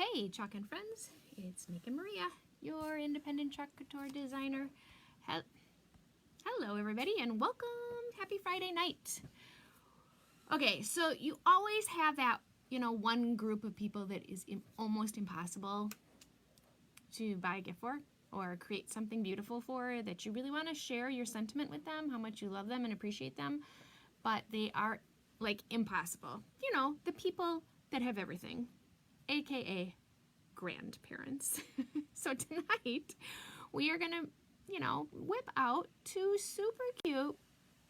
Hey, Chalk and friends, it's Nick and Maria, your independent Chalk Couture designer. Hello, everybody, and welcome. Happy Friday night. Okay, so you always have that, one group of people that is almost impossible to buy a gift for or create something beautiful for, that you really want to share your sentiment with them, how much you love them and appreciate them, but they are like impossible. The people that have everything, aka grandparents. So tonight we are gonna, whip out two super cute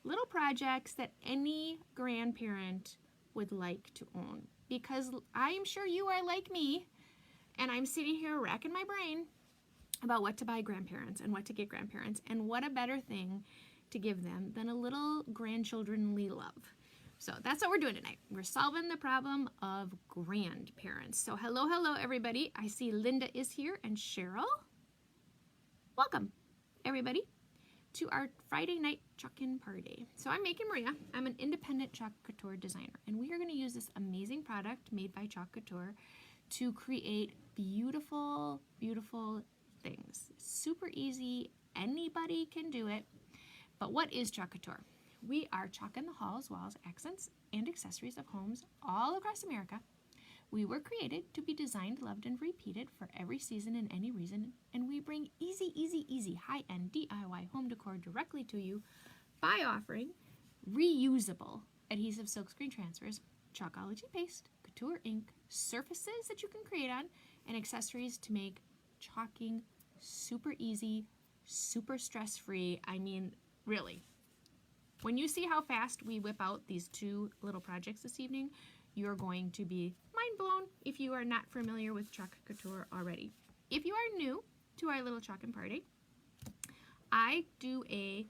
little projects that any grandparent would like to own, because I'm sure you are like me, and I'm sitting here racking my brain about what to buy grandparents and what to get grandparents, and what a better thing to give them than a little grandchildrenly love. So that's what we're doing tonight. We're solving the problem of grandparents. So hello, everybody. I see Linda is here and Cheryl. Welcome, everybody, to our Friday night Chalk-in party. So I'm making Maria. I'm an independent Chalk Couture designer, and we are going to use this amazing product made by Chalk Couture to create beautiful, beautiful things. Super easy. Anybody can do it. But what is Chalk Couture? We are chalking the halls, walls, accents, and accessories of homes all across America. We were created to be designed, loved, and repeated for every season and any reason, and we bring easy, high-end DIY home decor directly to you by offering reusable adhesive silk screen transfers, Chalkology paste, couture ink, surfaces that you can create on, and accessories to make chalking super easy, super stress-free. I mean, really. When you see how fast we whip out these two little projects this evening, you're going to be mind blown if you are not familiar with Chalk Couture already. If you are new to our little Chalk-in party, I do a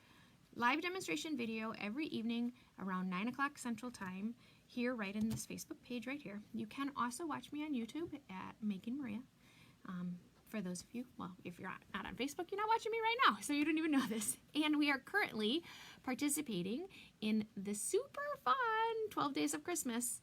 live demonstration video every evening around 9 o'clock Central Time here right in this Facebook page right here. You can also watch me on YouTube at Making Maria. For those of you, well, if you're not on Facebook, you're not watching me right now, so you don't even know this. And we are currently participating in the super fun 12 Days of Christmas,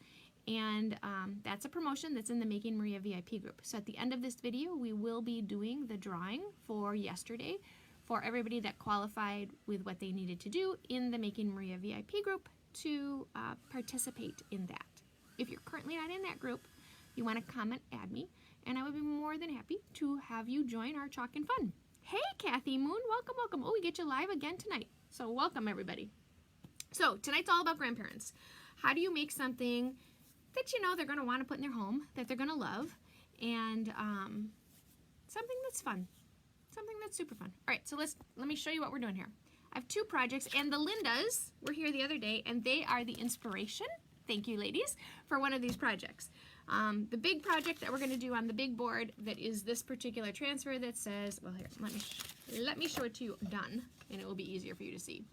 and that's a promotion that's in the Making Maria VIP group. So at the end of this video, we will be doing the drawing for yesterday for everybody that qualified with what they needed to do in the Making Maria VIP group to participate in that. If you're currently not in that group, you want to comment, add me, and I would be more than happy to have you join our Chalk and Fun. Hey, Kathy Moon, welcome. Oh, we get you live again tonight. So welcome, everybody. So tonight's all about grandparents. How do you make something that they're going to want to put in their home, that they're going to love, and something that's fun, something that's super fun. All right, so let me show you what we're doing here. I have two projects, and the Lindas were here the other day, and they are the inspiration, thank you, ladies, for one of these projects. The big project that we're going to do on the big board, that is this particular transfer that says, well, here, let me show it to you done, and it will be easier for you to see.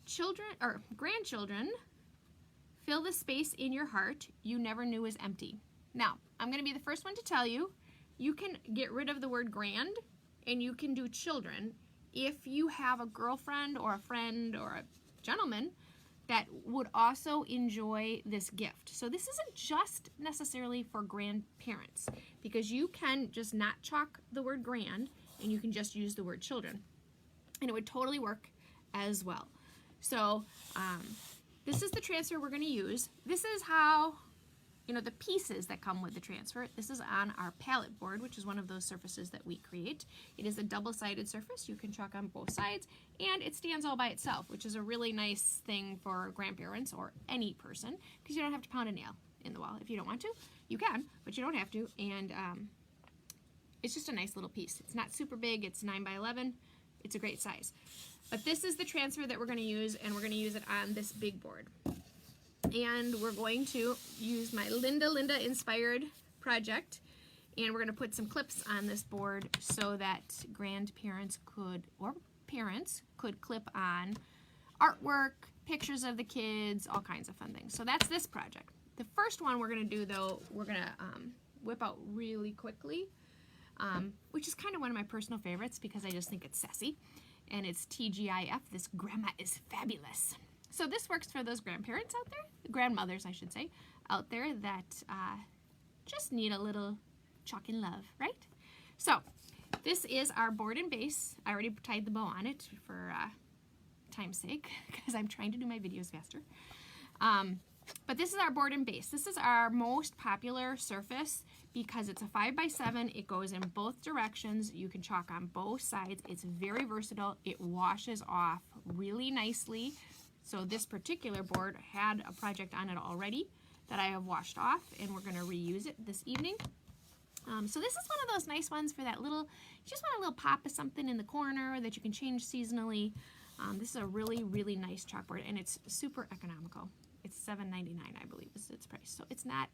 Children or grandchildren, fill the space in your heart you never knew was empty. Now, I'm going to be the first one to tell you, you can get rid of the word grand, and you can do children if you have a girlfriend or a friend or a gentleman that would also enjoy this gift. So this isn't just necessarily for grandparents, because you can just not chalk the word grand and you can just use the word children, and it would totally work as well. So this is the transfer we're going to use. This is how, the pieces that come with the transfer. This is on our palette board, which is one of those surfaces that we create. It is a double-sided surface. You can chalk on both sides, and it stands all by itself, which is a really nice thing for grandparents or any person, because you don't have to pound a nail in the wall. If you don't want to, you can, but you don't have to, and it's just a nice little piece. It's not super big. It's 9 by 11. It's a great size. But this is the transfer that we're going to use, and we're going to use it on this big board. And we're going to use my Linda inspired project, and we're going to put some clips on this board so that grandparents could, or parents could, clip on artwork, pictures of the kids, all kinds of fun things. So that's this project. The first one we're going to do, though, we're going to whip out really quickly, which is kind of one of my personal favorites because I just think it's sassy, and it's TGIF, this grandma is fabulous. So this works for those grandparents out there, grandmothers I should say, out there that just need a little chalk in love, right? So this is our board and base. I already tied the bow on it for time's sake because I'm trying to do my videos faster. But this is our board and base. This is our most popular surface because it's a 5x7. It goes in both directions. You can chalk on both sides. It's very versatile. It washes off really nicely. So this particular board had a project on it already that I have washed off, and we're going to reuse it this evening. So this is one of those nice ones for that little, you just want a little pop of something in the corner that you can change seasonally. This is a really, really nice chalkboard, and it's super economical. It's $7.99, I believe is its price. So it's not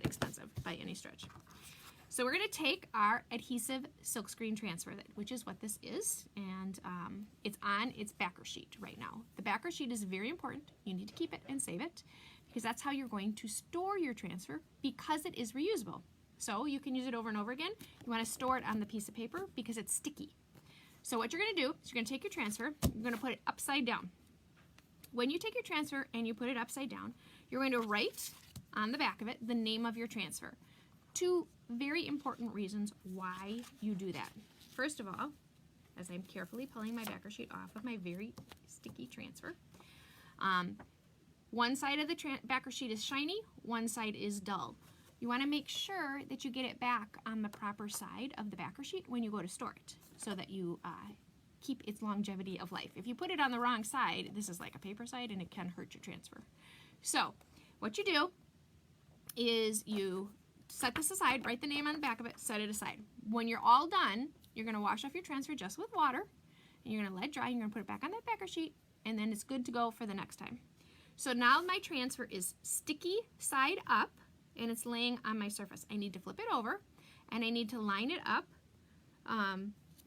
expensive by any stretch. So we're going to take our adhesive silkscreen transfer, which is what this is, and it's on its backer sheet right now. The backer sheet is very important. You need to keep it and save it because that's how you're going to store your transfer because it is reusable. So you can use it over and over again. You want to store it on the piece of paper because it's sticky. So what you're going to do is you're going to take your transfer, you're going to put it upside down. When you take your transfer and you put it upside down, you're going to write on the back of it the name of your transfer. Two very important reasons why you do that. First of all, as I'm carefully pulling my backer sheet off of my very sticky transfer, one side of the backer sheet is shiny, one side is dull. You want to make sure that you get it back on the proper side of the backer sheet when you go to store it so that you keep its longevity of life. If you put it on the wrong side, this is like a paper side and it can hurt your transfer. So what you do is you set this aside, write the name on the back of it, set it aside. When you're all done, you're going to wash off your transfer just with water, and you're going to let it dry, and you're going to put it back on that backer sheet, and then it's good to go for the next time. So now my transfer is sticky side up, and it's laying on my surface. I need to flip it over, and I need to line it up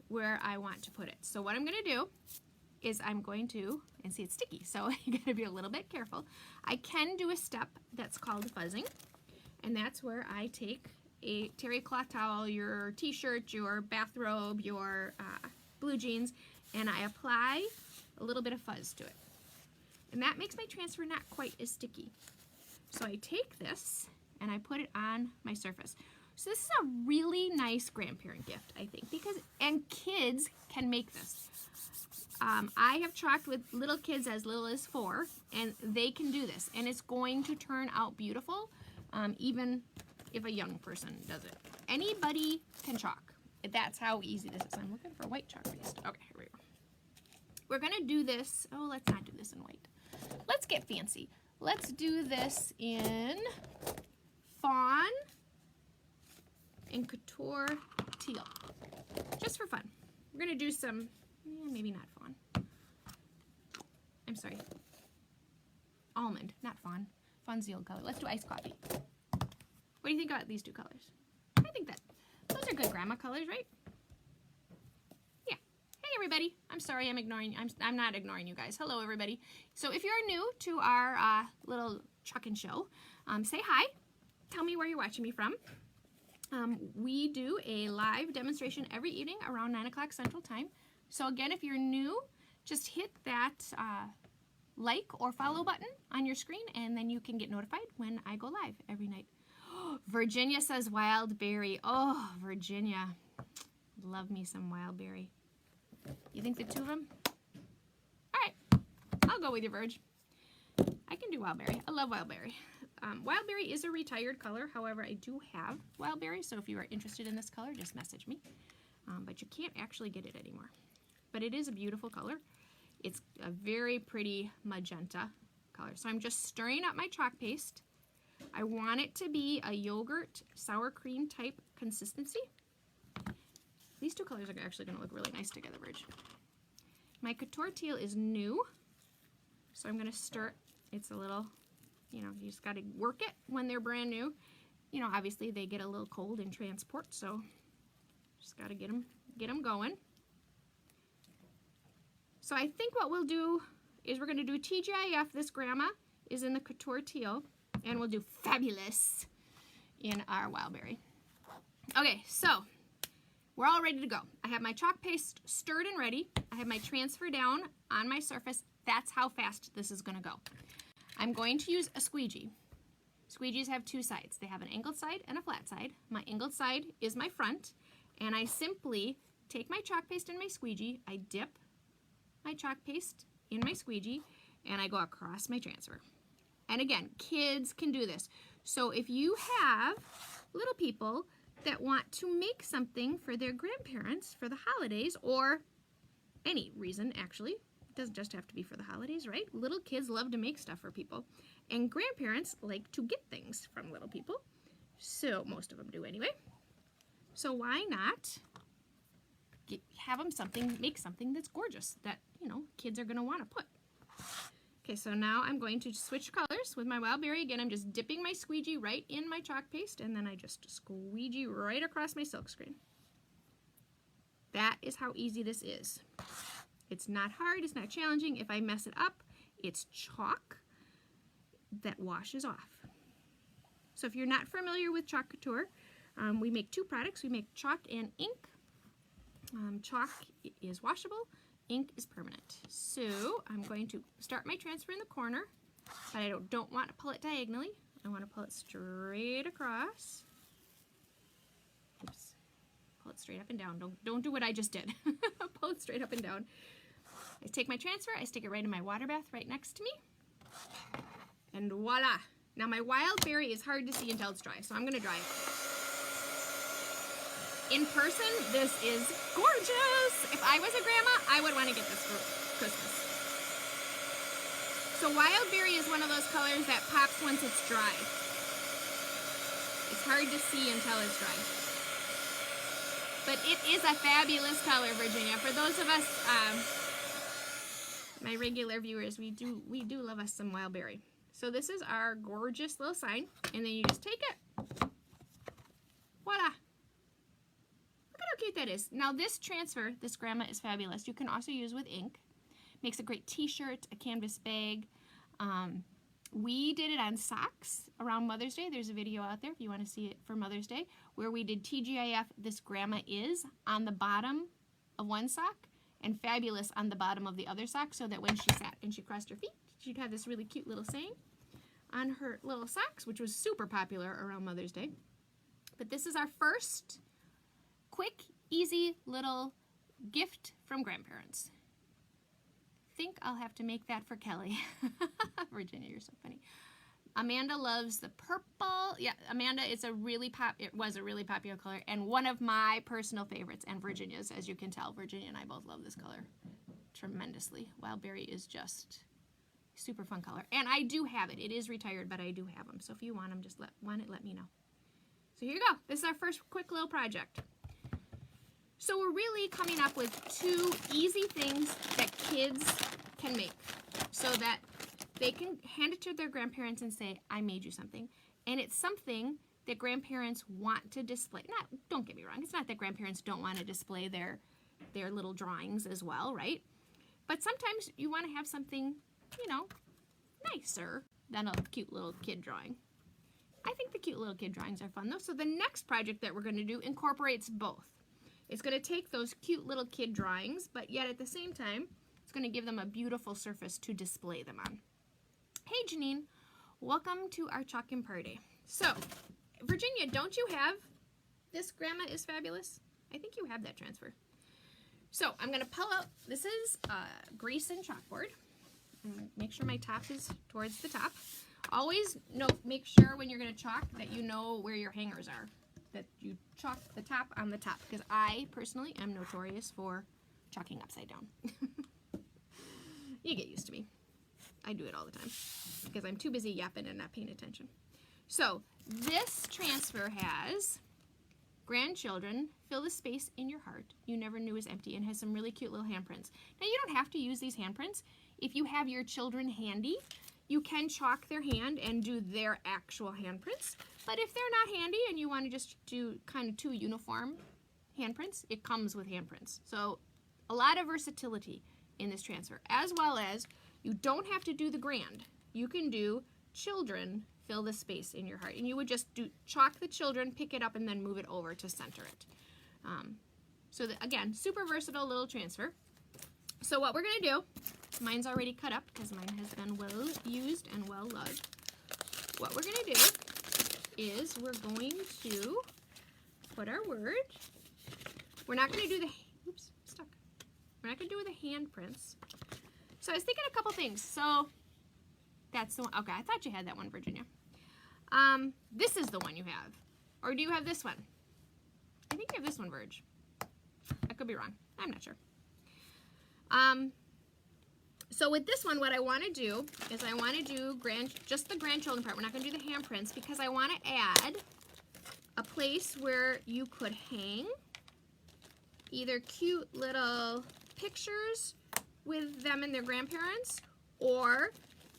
where I want to put it. So what I'm going to do is I'm going to, and see it's sticky, so you got to be a little bit careful. I can do a step that's called fuzzing, and that's where I take a terry cloth towel, your t-shirt, your bathrobe, your blue jeans, and I apply a little bit of fuzz to it. And that makes my transfer not quite as sticky. So I take this and I put it on my surface. So this is a really nice grandparent gift, I think, and kids can make this. I have chalked with little kids as little as 4, and they can do this, and it's going to turn out beautiful, even if a young person does it. Anybody can chalk. That's how easy this is. I'm looking for white chalk paste. Okay, here we go. We're gonna do this, oh, let's not do this in white. Let's get fancy. Let's do this in fawn and couture teal, just for fun. We're gonna do some, maybe not fawn. I'm sorry, almond, not fawn. Fawn's the old color. Let's do iced coffee. What do you think about these two colors? I think that those are good grandma colors, right? Yeah. Hey everybody. I'm sorry I'm ignoring you. I'm not ignoring you guys. Hello everybody. So if you're new to our little chalking show, say hi. Tell me where you're watching me from. We do a live demonstration every evening around 9 o'clock Central Time. So again, if you're new, just hit that like or follow button on your screen, and then you can get notified when I go live every night. Virginia says wild berry. Oh, Virginia. Love me some wild berry. You think the two of them? All right. I'll go with you, Virg. I can do wild berry. I love wild berry. Wild berry is a retired color. However, I do have wild berry, so if you are interested in this color, just message me. But you can't actually get it anymore. But it is a beautiful color. It's a very pretty magenta color. So I'm just stirring up my chalk paste. I want it to be a yogurt sour cream type consistency. These two colors are actually going to look really nice together, Bridge. My couture teal is new, so I'm going to stir. It's a little, you know, you just got to work it when they're brand new. You know, obviously they get a little cold in transport, so just got to get them going. So I think what we'll do is we're going to do TGIF. This grandma is in the couture teal, and we'll do fabulous in our wild berry. Okay, so we're all ready to go. I have my chalk paste stirred and ready. I have my transfer down on my surface. That's how fast this is going to go. I'm going to use a squeegee. Squeegees have two sides. They have an angled side and a flat side. My angled side is my front, and I simply take my chalk paste in my squeegee, I dip my chalk paste in my squeegee, and I go across my transfer. And again, kids can do this. So if you have little people that want to make something for their grandparents for the holidays, or any reason actually, it doesn't just have to be for the holidays, right? Little kids love to make stuff for people, and grandparents like to get things from little people. So most of them do anyway. So why not have them make something that's gorgeous that, you know, kids are going to want to put. Okay, so now I'm going to switch colors with my wild berry. Again, I'm just dipping my squeegee right in my chalk paste, and then I just squeegee right across my silk screen. That is how easy this is. It's not hard, it's not challenging. If I mess it up, it's chalk that washes off. So if you're not familiar with Chalk Couture, we make two products. We make chalk and ink. Chalk is washable, ink is permanent. So I'm going to start my transfer in the corner, but I don't want to pull it diagonally. I want to pull it straight across. Oops. Pull it straight up and down. Don't do what I just did. Pull it straight up and down. I take my transfer, I stick it right in my water bath right next to me, and voila. Now my wild berry is hard to see until it's dry, so I'm going to dry it. In person, this is gorgeous. If I was a grandma, I would want to get this for Christmas. So wild berry is one of those colors that pops once it's dry. It's hard to see until it's dry. But it is a fabulous color, Virginia. For those of us, my regular viewers, we do love us some wild berry. So this is our gorgeous little sign, and then you just take it. Voila. How cute that is. Now this transfer, this grandma, is fabulous. You can also use with ink. Makes a great t-shirt, a canvas bag. We did it on socks around Mother's Day. There's a video out there if you want to see it for Mother's Day, where we did TGIF, this grandma is, on the bottom of one sock and fabulous on the bottom of the other sock, so that when she sat and she crossed her feet, she'd have this really cute little saying on her little socks, which was super popular around Mother's Day. But this is our first quick, easy little gift from grandparents. Think I'll have to make that for Kelly. Virginia, you're so funny. Amanda loves the purple. Yeah, Amanda, it was a really popular color and one of my personal favorites, and Virginia's, as you can tell. Virginia and I both love this color tremendously. Wild berry is just super fun color. And I do have it. It is retired, but I do have them. So if you want them, just let me know. So here you go. This is our first quick little project. So we're really coming up with two easy things that kids can make so that they can hand it to their grandparents and say, I made you something. And it's something that grandparents want to display. Don't get me wrong, it's not that grandparents don't want to display their little drawings as well, right? But sometimes you want to have something, you know, nicer than a cute little kid drawing. I think the cute little kid drawings are fun though. So the next project that we're going to do incorporates both. It's going to take those cute little kid drawings, but yet at the same time, it's going to give them a beautiful surface to display them on. Hey Janine, welcome to our Chalk and Party. So, Virginia, don't you have this Grandma is Fabulous? I think you have that transfer. So, I'm going to pull out, this is grease and chalkboard. Make sure my top is towards the top. Always make sure when you're going to chalk that you know where your hangers are. That you chalk the top on the top, because I personally am notorious for chalking upside down. You get used to me. I do it all the time because I'm too busy yapping and not paying attention. So this transfer has grandchildren, fill the space in your heart you never knew was empty, and has some really cute little handprints. Now you don't have to use these handprints. If you have your children handy, you can chalk their hand and do their actual handprints. But if they're not handy and you want to just do kind of two uniform handprints, it comes with handprints. So a lot of versatility in this transfer, as well as you don't have to do the grand. You can do children, fill the space in your heart. And you would just chalk the children, pick it up, and then move it over to center it. Again, super versatile little transfer. So what we're going to do, mine's already cut up because mine has been well used and well loved. what we're going to do is we're going to put our word. We're not going to do the, oops, stuck. We're not going to do the handprints. So I was thinking a couple things. So that's the one. Okay, I thought you had that one, Virginia. This is the one you have. Or do you have this one? I think you have this one, Virg. I could be wrong. I'm not sure. So with this one, what I want to do is I want to do just the grandchildren part. We're not going to do the handprints because I want to add a place where you could hang either cute little pictures with them and their grandparents, or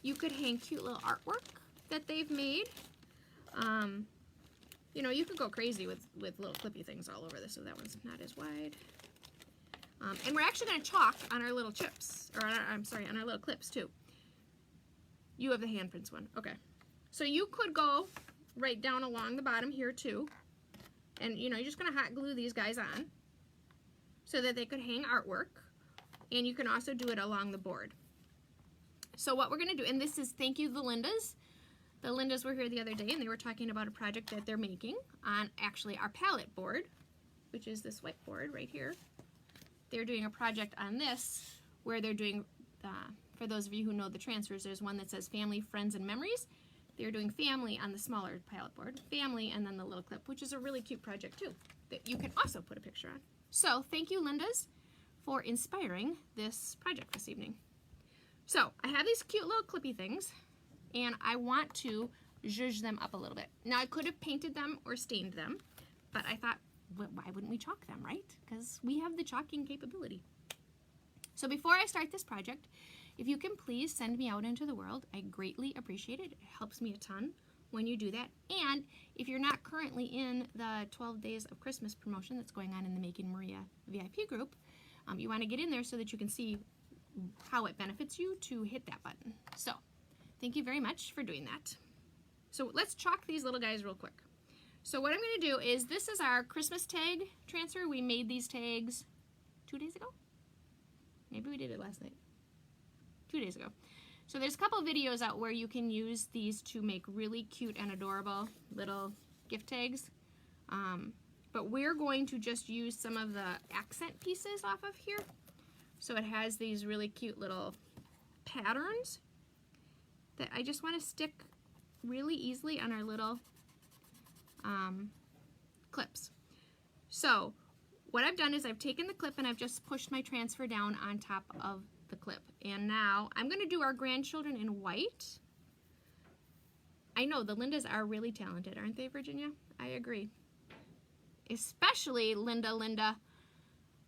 you could hang cute little artwork that they've made. You know, you could go crazy with little clippy things all over this, so that one's not as wide. And we're actually going to chalk on our little chips, or I'm sorry, on our little clips too. You have the handprints one. Okay. So you could go right down along the bottom here too. And you know, you're just going to hot glue these guys on so that they could hang artwork. And you can also do it along the board. So what we're going to do, and this is thank you the Lindas. The Lindas were here the other day and they were talking about a project that they're making on actually our palette board, which is this white board right here. They're doing a project on this where they're doing, for those of you who know the transfers, there's one that says family, friends, and memories. They're doing family on the smaller palette board, family, and then the little clip, which is a really cute project too, that you can also put a picture on. So thank you, Lindas, for inspiring this project this evening. So I have these cute little clippy things, and I want to zhuzh them up a little bit. Now I could have painted them or stained them, but I thought, why wouldn't we chalk them, right? Because we have the chalking capability. So before I start this project, if you can please send me out into the world, I greatly appreciate it. It helps me a ton when you do that. And if you're not currently in the 12 Days of Christmas promotion that's going on in the Making Maria VIP group, you want to get in there so that you can see how it benefits you to hit that button. So thank you very much for doing that. So let's chalk these little guys real quick. So what I'm going to do is, this is our Christmas tag transfer. We made these tags 2 days ago? Maybe we did it last night. 2 days ago. So there's a couple videos out where you can use these to make really cute and adorable little gift tags. But we're going to just use some of the accent pieces off of here. So it has these really cute little patterns that I just want to stick really easily on our little clips. So what I've done is I've taken the clip and I've just pushed my transfer down on top of the clip. And now I'm going to do our grandchildren in white. I know the Lindas are really talented, aren't they, Virginia? I agree. Especially Linda.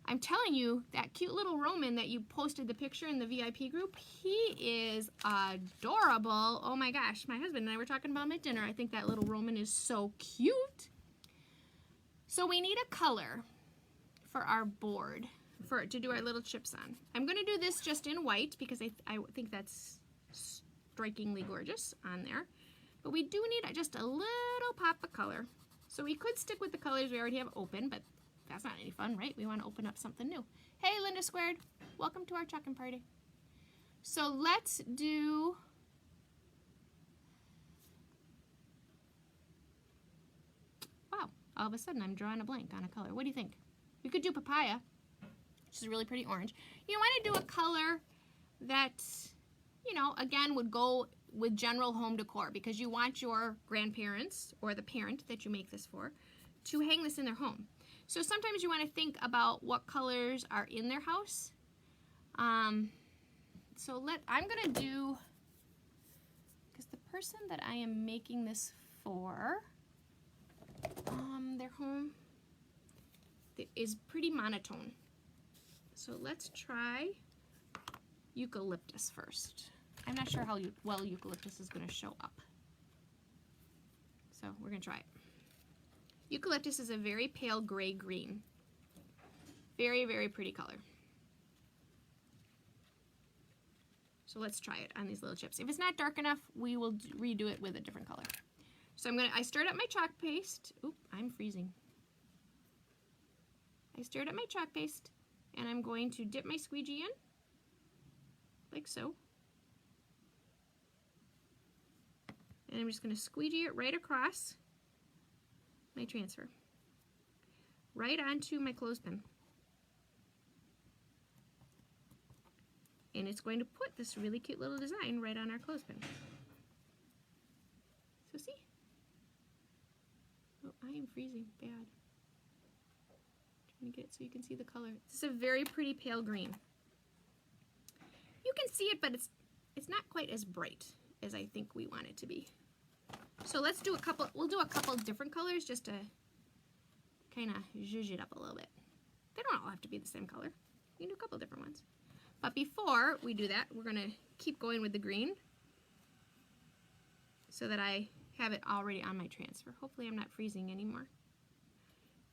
I'm telling you, that cute little Roman that you posted the picture in the VIP group, he is adorable. Oh my gosh, my husband and I were talking about him at dinner. I think that little Roman is so cute. So we need a color for our board to do our little chips on. I'm going to do this just in white because I think that's strikingly gorgeous on there. But we do need just a little pop of color. So we could stick with the colors we already have open, but that's not any fun, right? We want to open up something new. Hey, Linda Squared. Welcome to our chalking party. So let's do... Wow, all of a sudden I'm drawing a blank on a color. What do you think? We could do papaya, which is a really pretty orange. You want to do a color that, you know, again, would go with general home decor because you want your grandparents or the parent that you make this for to hang this in their home. So sometimes you want to think about what colors are in their house. I'm going to do, because the person that I am making this for, their home is pretty monotone. So let's try eucalyptus first. I'm not sure how well eucalyptus is going to show up. So we're going to try it. Eucalyptus is a very pale gray green. Very, very pretty color. So let's try it on these little chips. If it's not dark enough, we will redo it with a different color. So I stirred up my chalk paste. Oop, I'm freezing. I stirred up my chalk paste and I'm going to dip my squeegee in, like so. And I'm just going to squeegee it right across my transfer, right onto my clothespin. And it's going to put this really cute little design right on our clothespin. So see? Oh, I am freezing bad. Trying to get it so you can see the color. This is a very pretty pale green. You can see it, but it's not quite as bright as I think we want it to be. So let's do a couple, we'll do a couple different colors just to kind of zhuzh it up a little bit. They don't all have to be the same color. You can do a couple different ones. But before we do that, we're going to keep going with the green so that I have it already on my transfer. Hopefully I'm not freezing anymore.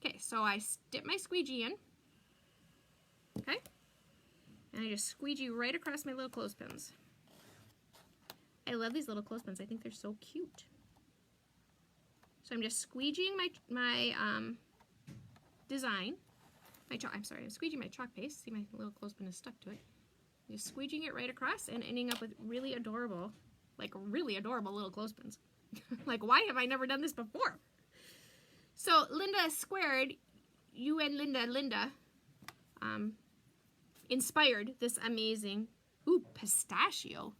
Okay, so I dip my squeegee in, okay, and I just squeegee right across my little clothespins. I love these little clothespins. I think they're so cute. So I'm just squeegeeing my design. I'm squeegeeing my chalk paste. See, my little clothespin is stuck to it. Just squeegeeing it right across and ending up with really adorable little clothespins. Like, why have I never done this before? So Linda Squared, you and Linda inspired this amazing, ooh, pistachio.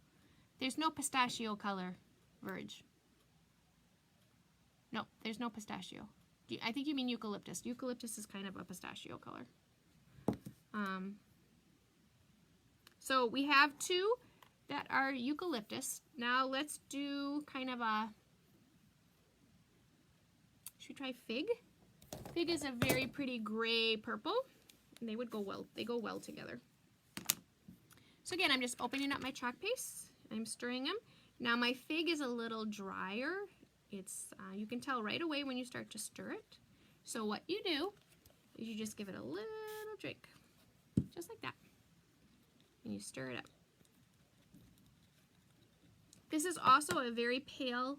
There's no pistachio color, Verge. No, there's no pistachio. I think you mean eucalyptus. Eucalyptus is kind of a pistachio color. So we have two that are eucalyptus. Now let's do kind of a, should we try fig? Fig is a very pretty gray purple, and they would go well, they go well together. So again, I'm just opening up my chalk paste. I'm stirring them. Now my fig is a little drier. It's, you can tell right away when you start to stir it. So what you do is you just give it a little drink, just like that. And you stir it up. This is also a very pale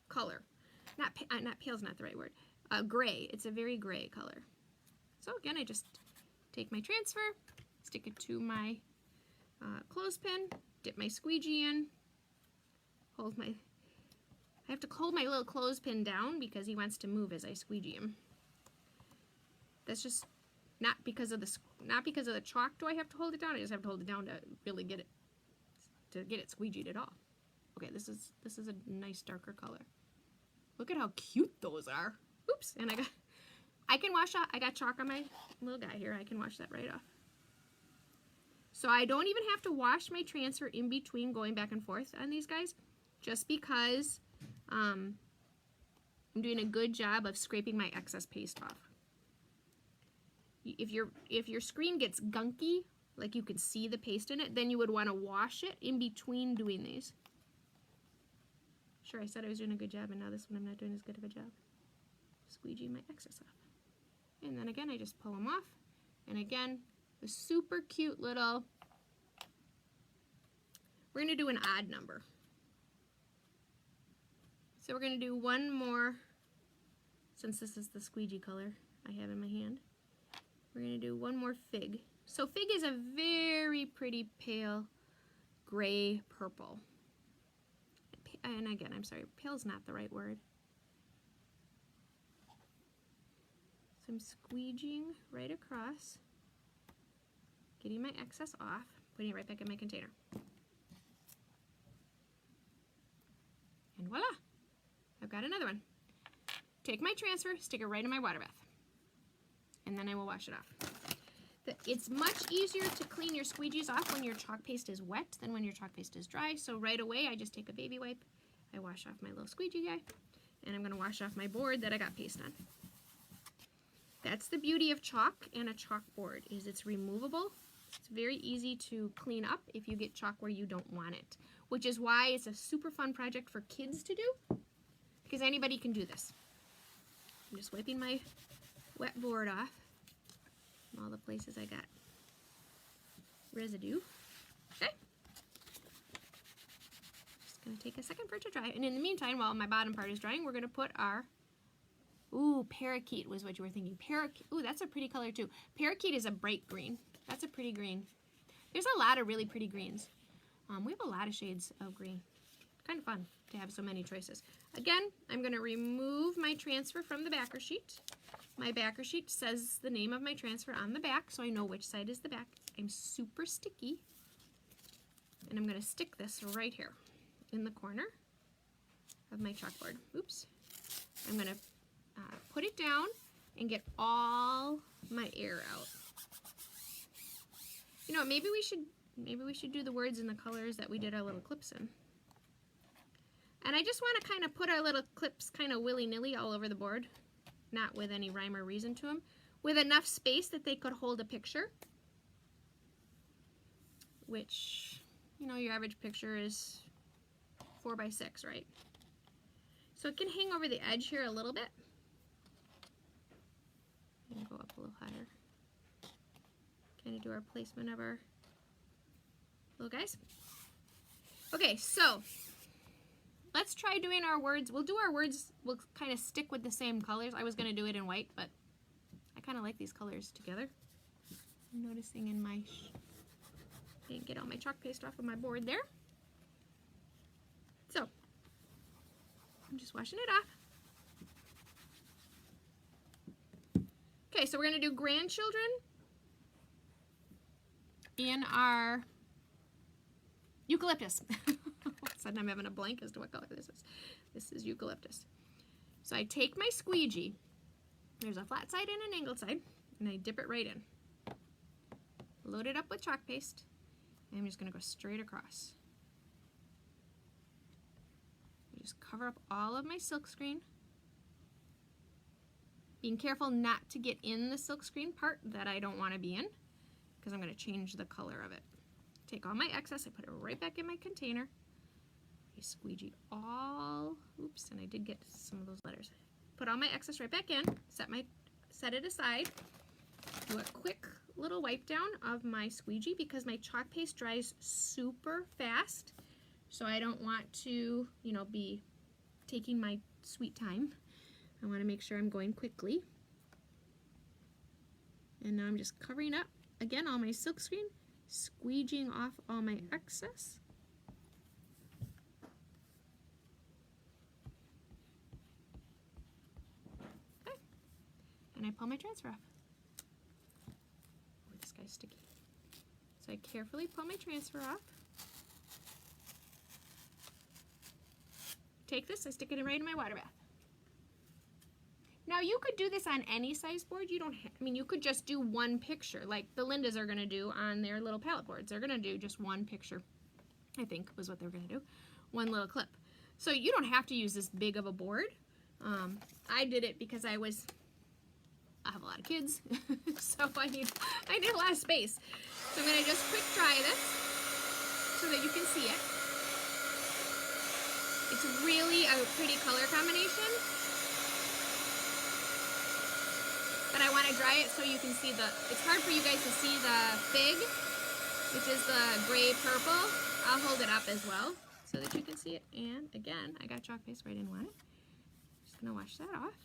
color. Not pale is not the right word. Gray. It's a very gray color. So again, I just take my transfer, stick it to my clothespin, dip my squeegee in, I have to hold my little clothespin down because he wants to move as I squeegee him. That's just not because of the chalk do I have to hold it down. I just have to hold it down to really get it squeegeed at all. Okay, this is a nice darker color. Look at how cute those are. Oops, and I can wash off. I got chalk on my little guy here. I can wash that right off. So I don't even have to wash my transfer in between going back and forth on these guys, just because I'm doing a good job of scraping my excess paste off. If your screen gets gunky, like you can see the paste in it, then you would want to wash it in between doing these. Sure, I said I was doing a good job, and now this one I'm not doing as good of a job. Squeegee my excess off. And then again, I just pull them off. And again, the super cute little, we're going to do an odd number. So we're going to do one more, since this is the squeegee color I have in my hand. We're going to do one more fig. So fig is a very pretty pale gray purple. And again, I'm sorry, pale is not the right word. So I'm squeegeeing right across, getting my excess off, putting it right back in my container. And voila, I've got another one. Take my transfer, stick it right in my water bath, and then I will wash it off. It's much easier to clean your squeegees off when your chalk paste is wet than when your chalk paste is dry. So right away, I just take a baby wipe, I wash off my little squeegee guy, and I'm going to wash off my board that I got paste on. That's the beauty of chalk and a chalkboard, is it's removable. It's very easy to clean up if you get chalk where you don't want it, which is why it's a super fun project for kids to do, because anybody can do this. I'm just wiping my wet board off from all the places I got residue. Okay. Just going to take a second for it to dry. And in the meantime, while my bottom part is drying, we're going to put our, ooh, parakeet was what you were thinking. Parakeet, ooh, that's a pretty color too. Parakeet is a bright green. That's a pretty green. There's a lot of really pretty greens. We have a lot of shades of green. kind of fun to have so many choices. Again, I'm going to remove my transfer from the backer sheet. My backer sheet says the name of my transfer on the back, so I know which side is the back. I'm super sticky, and I'm going to stick this right here in the corner of my chalkboard. Oops. I'm going to put it down and get all my air out. You know, maybe we should do the words and the colors that we did our little clips in. And I just want to kind of put our little clips kind of willy-nilly all over the board, not with any rhyme or reason to them, with enough space that they could hold a picture, which, you know, your average picture is 4 by 6, right? So it can hang over the edge here a little bit. And go up a little higher. Kind of do our placement of our little guys. Okay, so let's try doing our words. We'll do our words, we'll kind of stick with the same colors. I was going to do it in white, but I kind of like these colors together. I'm noticing in my, didn't get all my chalk paste off of my board there. So, I'm just washing it off. Okay, so we're going to do grandchildren in our eucalyptus. All of a sudden I'm having a blank as to what color this is. This is eucalyptus. So I take my squeegee, there's a flat side and an angled side, and I dip it right in. Load it up with chalk paste, and I'm just going to go straight across. I just cover up all of my silkscreen. Being careful not to get in the silkscreen part that I don't want to be in, because I'm going to change the color of it. Take all my excess, I put it right back in my container. I squeegee all, oops, and I did get some of those letters. Put all my excess right back in, set it aside, do a quick little wipe down of my squeegee because my chalk paste dries super fast, so I don't want to, you know, be taking my sweet time. I want to make sure I'm going quickly. And now I'm just covering up, again, all my silkscreen, squeegeeing off all my excess. Okay. And I pull my transfer off. Oh, this guy's sticky. So I carefully pull my transfer off. Take this, I stick it right in my water bath. Now you could do this on any size board. You don't have, I mean, you could just do one picture like the Lindas are gonna do on their little palette boards. They're gonna do just one picture, I think was what they're gonna do. One little clip. So you don't have to use this big of a board. I did it because I have a lot of kids, so I need a lot of space. So I'm gonna just quick dry this so that you can see it. It's really a pretty color combination. But I want to dry it so you can see it's hard for you guys to see the fig, which is the gray purple. I'll hold it up as well so that you can see it. And again, I got chalk paste right in one. Just gonna wash that off.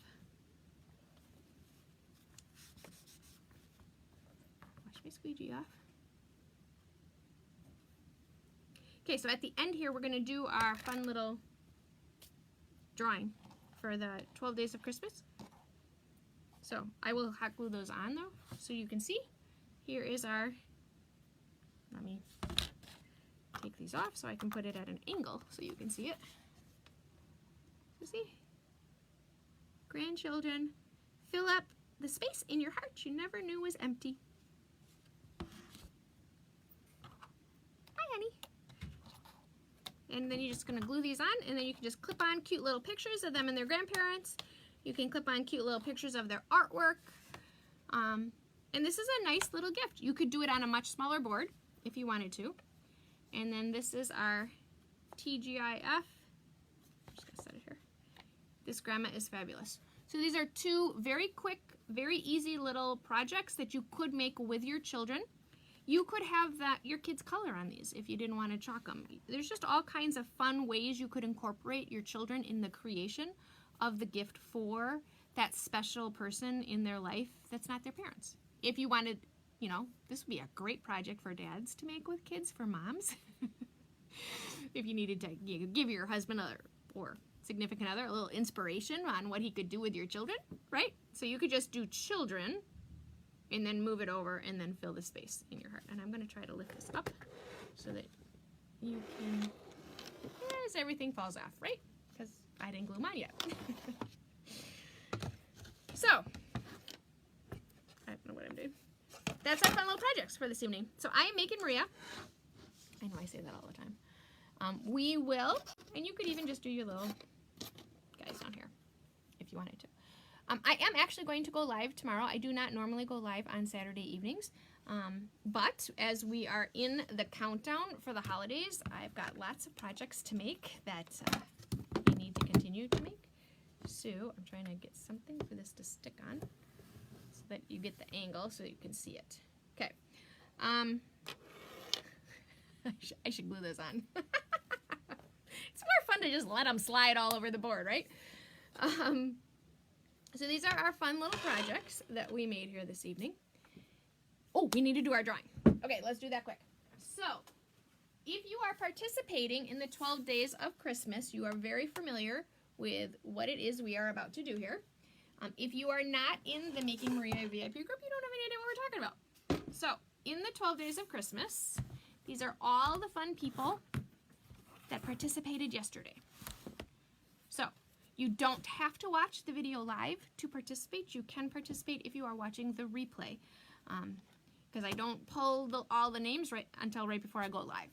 Wash my squeegee off. Okay, so at the end here, we're gonna do our fun little drawing for the 12 Days of Christmas. So I will hot glue those on though, so you can see. Here is our, let me take these off so I can put it at an angle so you can see it. You see? Grandchildren, fill up the space in your heart you never knew was empty. Hi, honey. And then you're just gonna glue these on, and then you can just clip on cute little pictures of them and their grandparents. You can clip on cute little pictures of their artwork. And this is a nice little gift. You could do it on a much smaller board if you wanted to. And then this is our TGIF. I'm just gonna set it here. This grandma is fabulous. So these are two very quick, very easy little projects that you could make with your children. You could have your kids color on these if you didn't want to chalk them. There's just all kinds of fun ways you could incorporate your children in the creation of the gift for that special person in their life that's not their parents. If you wanted, you know, this would be a great project for dads to make with kids, for moms. if you needed to give your husband or significant other a little inspiration on what he could do with your children, right? So you could just do children and then move it over and then fill the space in your heart. And I'm going to try to lift this up so that you can, as everything falls off, right? Because I didn't glue mine yet. So, I don't know what I'm doing. That's our fun little projects for this evening. So I am making Maria. I know I say that all the time. We will, and you could even just do your little guys down here if you wanted to. I am actually going to go live tomorrow. I do not normally go live on Saturday evenings, but as we are in the countdown for the holidays, I've got lots of projects to make that I need to continue to make. So I'm trying to get something for this to stick on so that you get the angle so you can see it. Okay. I should glue this on. It's more fun to just let them slide all over the board, right? So these are our fun little projects that we made here this evening. Oh, we need to do our drawing. Okay, let's do that quick. So, if you are participating in the 12 days of Christmas, you are very familiar with what it is we are about to do here. If you are not in the Making Maria VIP group, you don't have any idea what we're talking about. So, in the 12 days of Christmas, these are all the fun people that participated yesterday. So, you don't have to watch the video live to participate. You can participate if you are watching the replay. Because I don't pull all the names until right before I go live.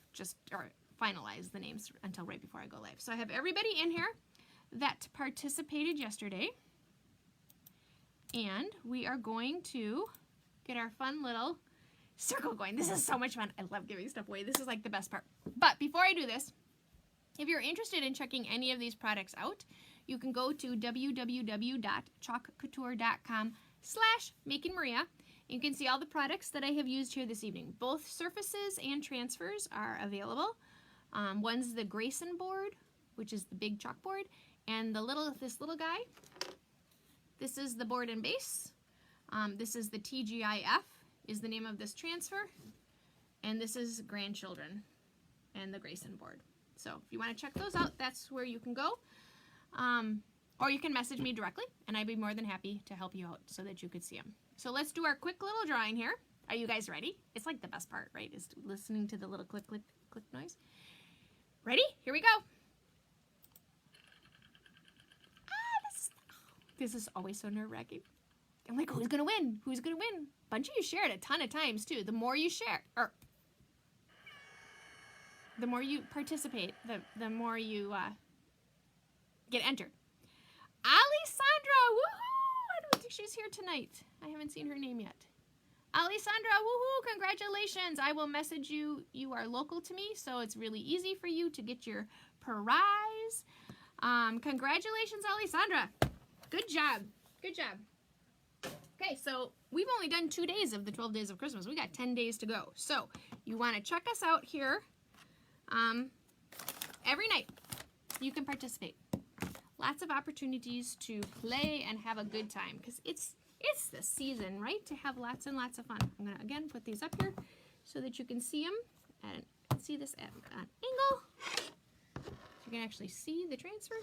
Or finalize the names until right before I go live. So I have everybody in here that participated yesterday. And we are going to get our fun little circle going. This is so much fun. I love giving stuff away. This is like the best part. But before I do this, if you're interested in checking any of these products out, you can go to www.chalkcouture.com/makingmaria. You can see all the products that I have used here this evening. Both surfaces and transfers are available. One's the Grayson board, which is the big chalkboard, and this little guy. This is the board and base. This is the TGIF, is the name of this transfer, and this is Grandchildren and the Grayson board. So if you want to check those out, that's where you can go. Or you can message me directly, and I'd be more than happy to help you out so that you could see them. So let's do our quick little drawing here. Are you guys ready? It's like the best part, right? Is listening to the little click, click, click noise. Ready? Here we go. This is always so nerve-wracking. I'm like, who's gonna win? Who's gonna win? A bunch of you share it a ton of times too. The more you share, or the more you participate, the more you get entered. Alessandra, woohoo! I don't think she's here tonight. I haven't seen her name yet. Alessandra, woohoo! Congratulations! I will message you. You are local to me, so it's really easy for you to get your prize. Congratulations, Alessandra. Good job. Good job. Okay, so we've only done 2 days of the 12 days of Christmas. We got 10 days to go. So you want to check us out here. Every night you can participate. Lots of opportunities to play and have a good time because it's the season, right? To have lots and lots of fun. I'm going to, again, put these up here so that you can see them and see this at an angle. You can actually see the transfer.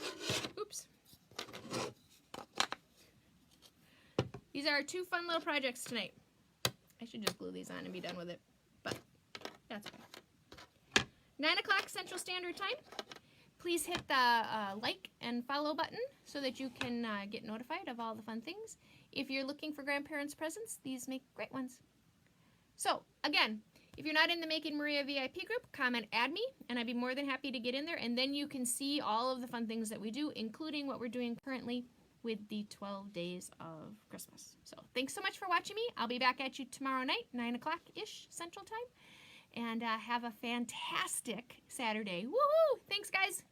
Oops. These are our 2 fun little projects tonight. I should just glue these on and be done with it, but that's okay. 9 o'clock Central Standard Time. Please hit the like and follow button so that you can get notified of all the fun things. If you're looking for grandparents' presents, these make great ones. So, again, if you're not in the Making Maria VIP group, comment add me, and I'd be more than happy to get in there, and then you can see all of the fun things that we do, including what we're doing currently with the 12 days of Christmas. So, thanks so much for watching me. I'll be back at you tomorrow night, 9 o'clock-ish Central Time, and have a fantastic Saturday. Woohoo! Thanks, guys.